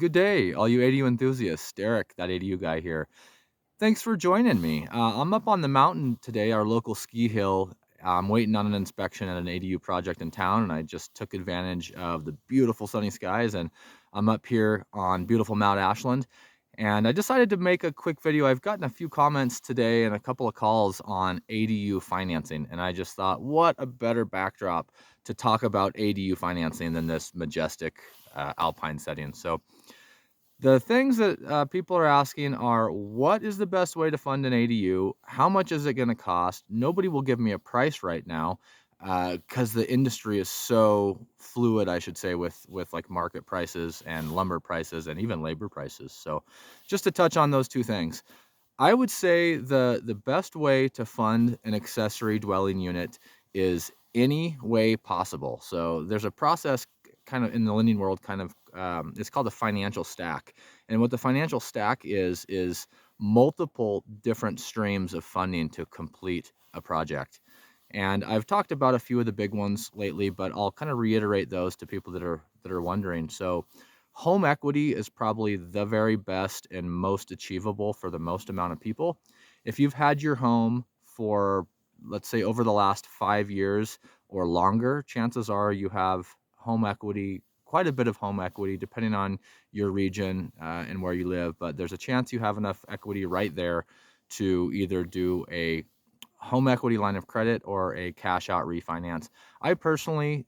Good day, all you ADU enthusiasts. Derek, that ADU guy here. Thanks for joining me. I'm up on the mountain today, our local ski hill. I'm waiting on an inspection at an ADU project in town, and I just took advantage of the beautiful sunny skies. And I'm up here on beautiful Mount Ashland. And I decided to make a quick video. I've gotten a few comments today and a couple of calls on ADU financing. And I just thought, what a better backdrop to talk about ADU financing than this majestic alpine setting. So, the things that people are asking are, what is the best way to fund an ADU? How much is it going to cost? Nobody will give me a price right now because the industry is so fluid, I should say, with like market prices and lumber prices and even labor prices. So just to touch on those two things, I would say the best way to fund an accessory dwelling unit is any way possible. So there's a process kind of in the lending world, it's called a financial stack. And what the financial stack is multiple different streams of funding to complete a project. And I've talked about a few of the big ones lately, but I'll kind of reiterate those to people that are wondering. So home equity is probably the very best and most achievable for the most amount of people. If you've had your home for, let's say, over the last 5 years or longer, chances are you have home equity, quite a bit of home equity, depending on your region and where you live. But there's a chance you have enough equity right there to either do a home equity line of credit or a cash out refinance. I personally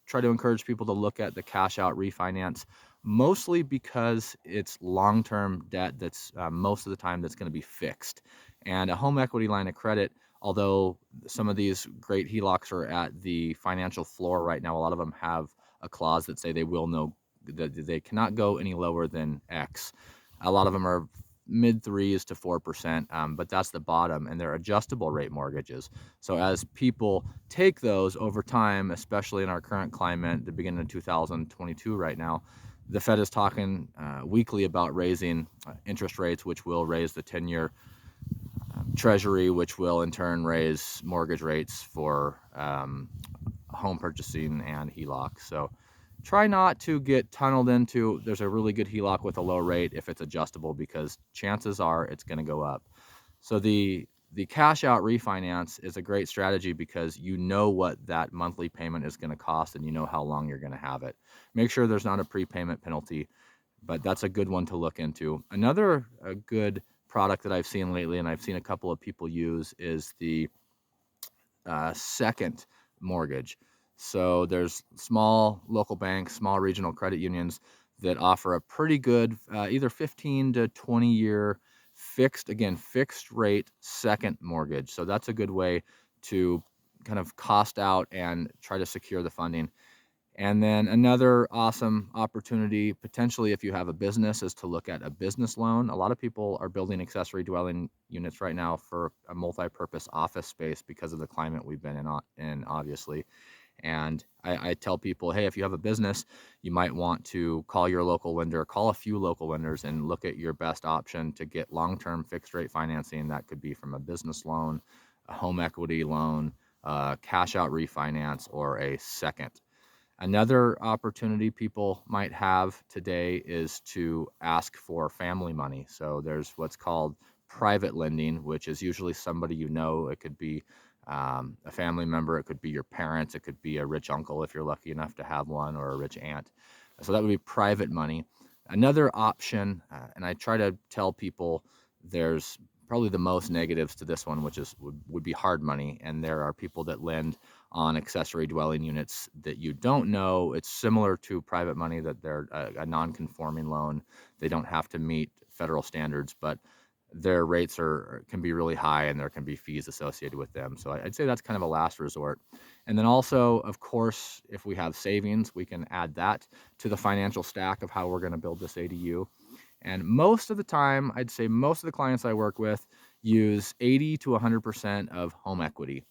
try to encourage people to look at the cash out refinance, mostly because it's long-term debt that's most of the time that's going to be fixed. And a home equity line of credit, although some of these great HELOCs are at the financial floor right now, a lot of them have a clause that say that they cannot go any lower than X. A lot of them are mid 3s to 4%, but that's the bottom, and they're adjustable rate mortgages. So as people take those over time, especially in our current climate, the beginning of 2022 right now, the Fed is talking weekly about raising interest rates, which will raise the 10-year Treasury, which will in turn raise mortgage rates for home purchasing and HELOC. So try not to get tunneled into there's a really good HELOC with a low rate if it's adjustable, because chances are it's going to go up. So the cash out refinance is a great strategy because you know what that monthly payment is going to cost and you know how long you're going to have it. Make sure there's not a prepayment penalty, but that's a good one to look into. Another good product that I've seen lately, and I've seen a couple of people use, is the second mortgage. So there's small local banks, small regional credit unions that offer a pretty good either 15 to 20 year fixed rate second mortgage. So that's a good way to kind of cost out and try to secure the funding. And then another awesome opportunity, potentially if you have a business, is to look at a business loan. A lot of people are building accessory dwelling units right now for a multi-purpose office space because of the climate we've been in obviously. And I tell people, hey, if you have a business, you might want to call your local lender, call a few local lenders, and look at your best option to get long-term fixed rate financing. That could be from a business loan, a home equity loan, cash out refinance, or a second. Another opportunity people might have today is to ask for family money. So there's what's called private lending, which is usually somebody you know. It could be a family member, it could be your parents, it could be a rich uncle if you're lucky enough to have one, or a rich aunt. So that would be private money. Another option, and I try to tell people there's probably the most negatives to this one, which would be hard money. And there are people that lend on accessory dwelling units that you don't know. It's similar to private money, that they're a non-conforming loan. They don't have to meet federal standards, but their rates can be really high, and there can be fees associated with them. So I'd say that's kind of a last resort. And then also, of course, if we have savings, we can add that to the financial stack of how we're going to build this ADU. And most of the time, I'd say most of the clients I work with use 80 to 100% of home equity.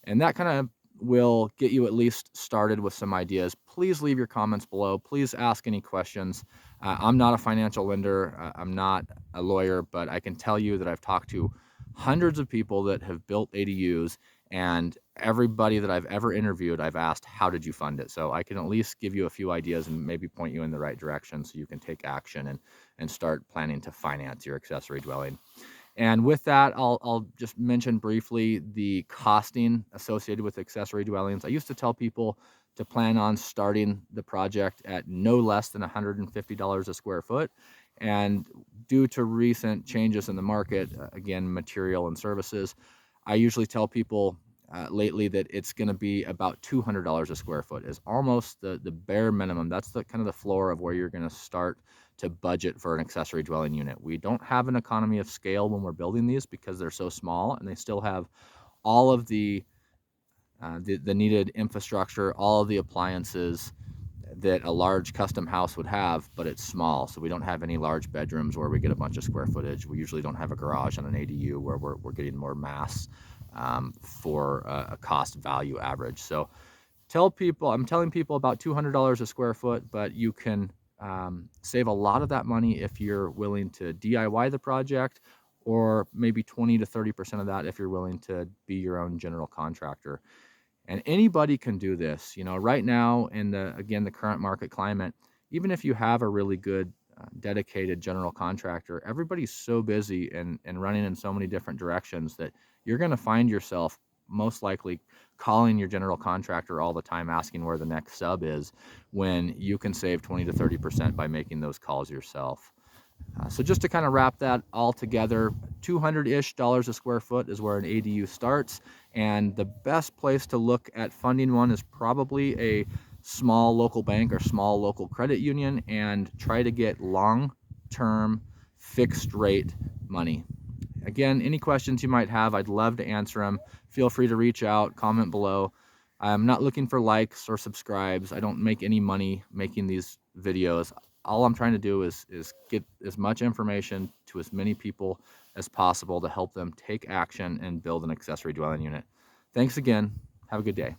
And that kind of will get you at least started with some ideas. Please leave your comments below. Please ask any questions. I'm not a financial lender. I'm not a lawyer, but I can tell you that I've talked to hundreds of people that have built ADUs, And everybody that I've ever interviewed, I've asked, how did you fund it? So I can at least give you a few ideas and maybe point you in the right direction so you can take action and start planning to finance your accessory dwelling. And with that, I'll just mention briefly the costing associated with accessory dwellings. I used to tell people to plan on starting the project at no less than $150 a square foot. And due to recent changes in the market, again, material and services, I usually tell people lately that it's going to be about $200 a square foot is almost the bare minimum. That's the kind of the floor of where you're going to start to budget for an accessory dwelling unit. We don't have an economy of scale when we're building these because they're so small, and they still have all of the needed infrastructure, all of the appliances that a large custom house would have, but it's small. So we don't have any large bedrooms where we get a bunch of square footage. We usually don't have a garage on an ADU where we're getting more mass for a cost value average. So I'm telling people about $200 a square foot, but you can save a lot of that money if you're willing to DIY the project, or maybe 20 to 30% of that if you're willing to be your own general contractor. And anybody can do this. Right now in the current market climate, even if you have a really good dedicated general contractor, everybody's so busy and running in so many different directions that you're going to find yourself most likely calling your general contractor all the time asking where the next sub is, when you can save 20 to 30% by making those calls yourself. So just to kind of wrap that all together, $200-ish a square foot is where an ADU starts. And the best place to look at funding one is probably a small local bank or small local credit union, and try to get long-term fixed rate money. Again, any questions you might have, I'd love to answer them. Feel free to reach out, comment below. I'm not looking for likes or subscribes. I don't make any money making these videos. All I'm trying to do is get as much information to as many people as possible to help them take action and build an accessory dwelling unit. Thanks again. Have a good day.